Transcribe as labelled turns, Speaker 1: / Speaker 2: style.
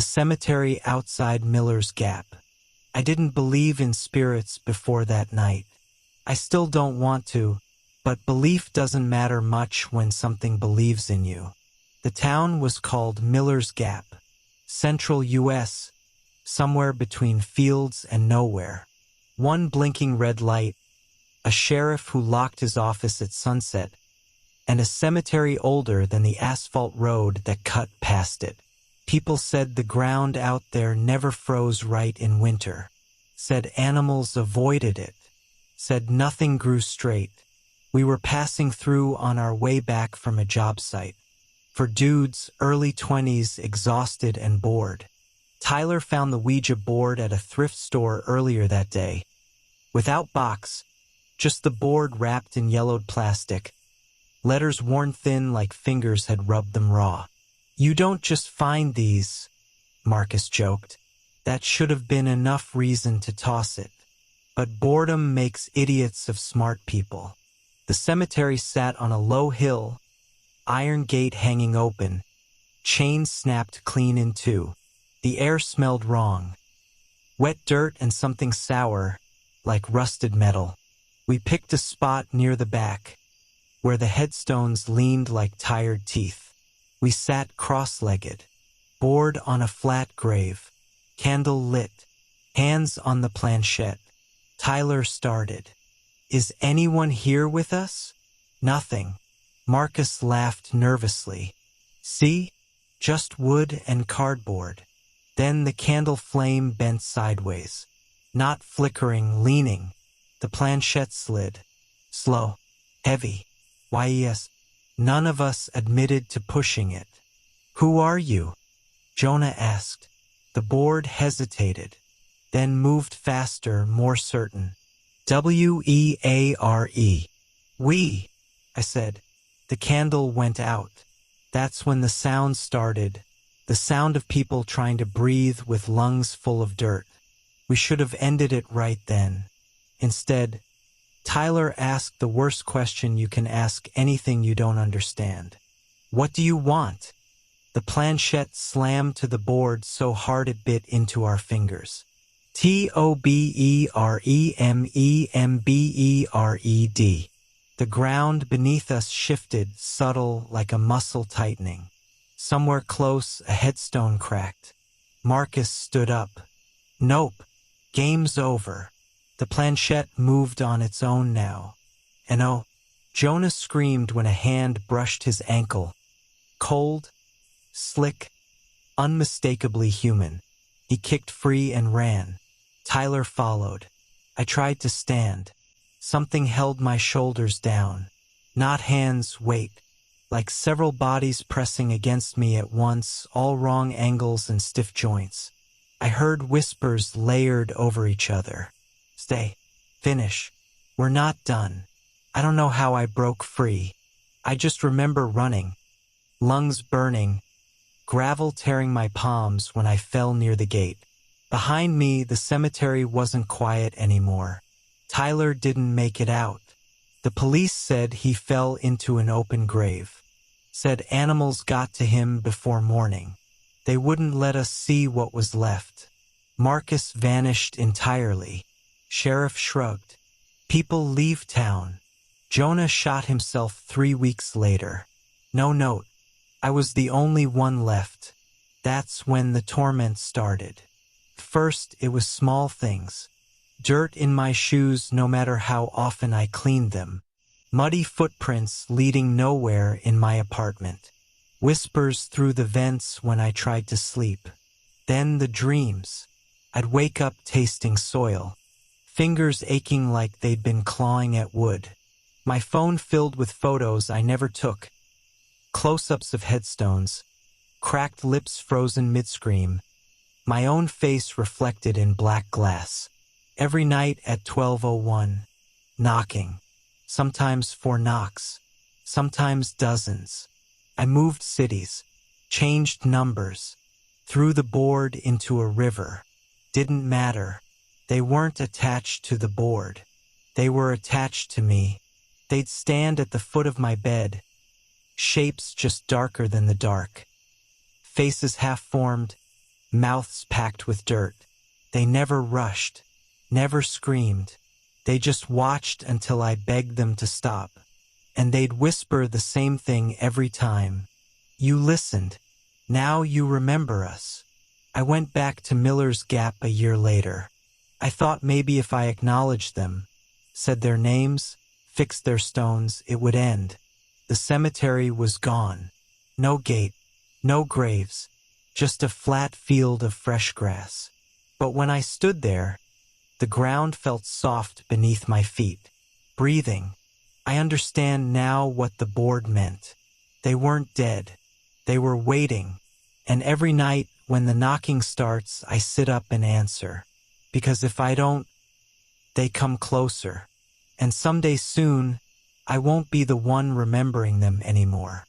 Speaker 1: the cemetery outside Miller's Gap. I didn't believe in spirits before that night. I still don't want to, but belief doesn't matter much when something believes in you. The town was called Miller's Gap, central U.S., somewhere between fields and nowhere. One blinking red light, a sheriff who locked his office at sunset, and a cemetery older than the asphalt road that cut past it. People said the ground out there never froze right in winter, said animals avoided it, said nothing grew straight. We were passing through on our way back from a job site. For dudes, early 20s, exhausted and bored. Tyler found the Ouija board at a thrift store earlier that day. Without box, just the board wrapped in yellowed plastic, letters worn thin like fingers had rubbed them raw. You don't just find these, Marcus joked. That should have been enough reason to toss it. But boredom makes idiots of smart people. The cemetery sat on a low hill, iron gate hanging open, chain snapped clean in two. The air smelled wrong. Wet dirt and something sour, like rusted metal. We picked a spot near the back, where the headstones leaned like tired teeth. We sat cross-legged, bored on a flat grave, candle lit, hands on the planchette. Tyler started. Is anyone here with us? Nothing. Marcus laughed nervously. See? Just wood and cardboard. Then the candle flame bent sideways. Not flickering, leaning. The planchette slid. Slow. Heavy. Why, yes. None of us admitted to pushing it. Who are you? Jonah asked. The board hesitated, then moved faster, more certain. W-E-A-R-E. We, I said. The candle went out. That's when the sound started, the sound of people trying to breathe with lungs full of dirt. We should have ended it right then. Instead, Tyler asked the worst question you can ask anything you don't understand. What do you want? The planchette slammed to the board so hard it bit into our fingers. T-O-B-E-R-E-M-E-M-B-E-R-E-D. The ground beneath us shifted, subtle like a muscle tightening. Somewhere close, a headstone cracked. Marcus stood up. Nope. Game's over. The planchette moved on its own now. And oh, Jonah screamed when a hand brushed his ankle. Cold, slick, unmistakably human. He kicked free and ran. Tyler followed. I tried to stand. Something held my shoulders down. Not hands, weight. Like several bodies pressing against me at once, all wrong angles and stiff joints. I heard whispers layered over each other. Stay. Finish. We're not done. I don't know how I broke free. I just remember running. Lungs burning. Gravel tearing my palms when I fell near the gate. Behind me, the cemetery wasn't quiet anymore. Tyler didn't make it out. The police said he fell into an open grave. Said animals got to him before morning. They wouldn't let us see what was left. Marcus vanished entirely. Sheriff shrugged. People leave town. Jonah shot himself 3 weeks later. No note. I was the only one left. That's when the torment started. First, it was small things. Dirt in my shoes no matter how often I cleaned them. Muddy footprints leading nowhere in my apartment. Whispers through the vents when I tried to sleep. Then the dreams. I'd wake up tasting soil. Fingers aching like they'd been clawing at wood. My phone filled with photos I never took. Close-ups of headstones. Cracked lips frozen mid-scream. My own face reflected in black glass. Every night at 12:01. Knocking. Sometimes 4 knocks. Sometimes dozens. I moved cities. Changed numbers. Threw the board into a river. Didn't matter. They weren't attached to the board. They were attached to me. They'd stand at the foot of my bed. Shapes just darker than the dark. Faces half-formed, mouths packed with dirt. They never rushed, never screamed. They just watched until I begged them to stop. And they'd whisper the same thing every time. You listened. Now you remember us. I went back to Miller's Gap a year later. I thought maybe if I acknowledged them, said their names, fixed their stones, it would end. The cemetery was gone. No gate, no graves, just a flat field of fresh grass. But when I stood there, the ground felt soft beneath my feet, breathing. I understand now what the board meant. They weren't dead. They were waiting. And every night when the knocking starts, I sit up and answer. Because if I don't, they come closer. And someday soon, I won't be the one remembering them anymore.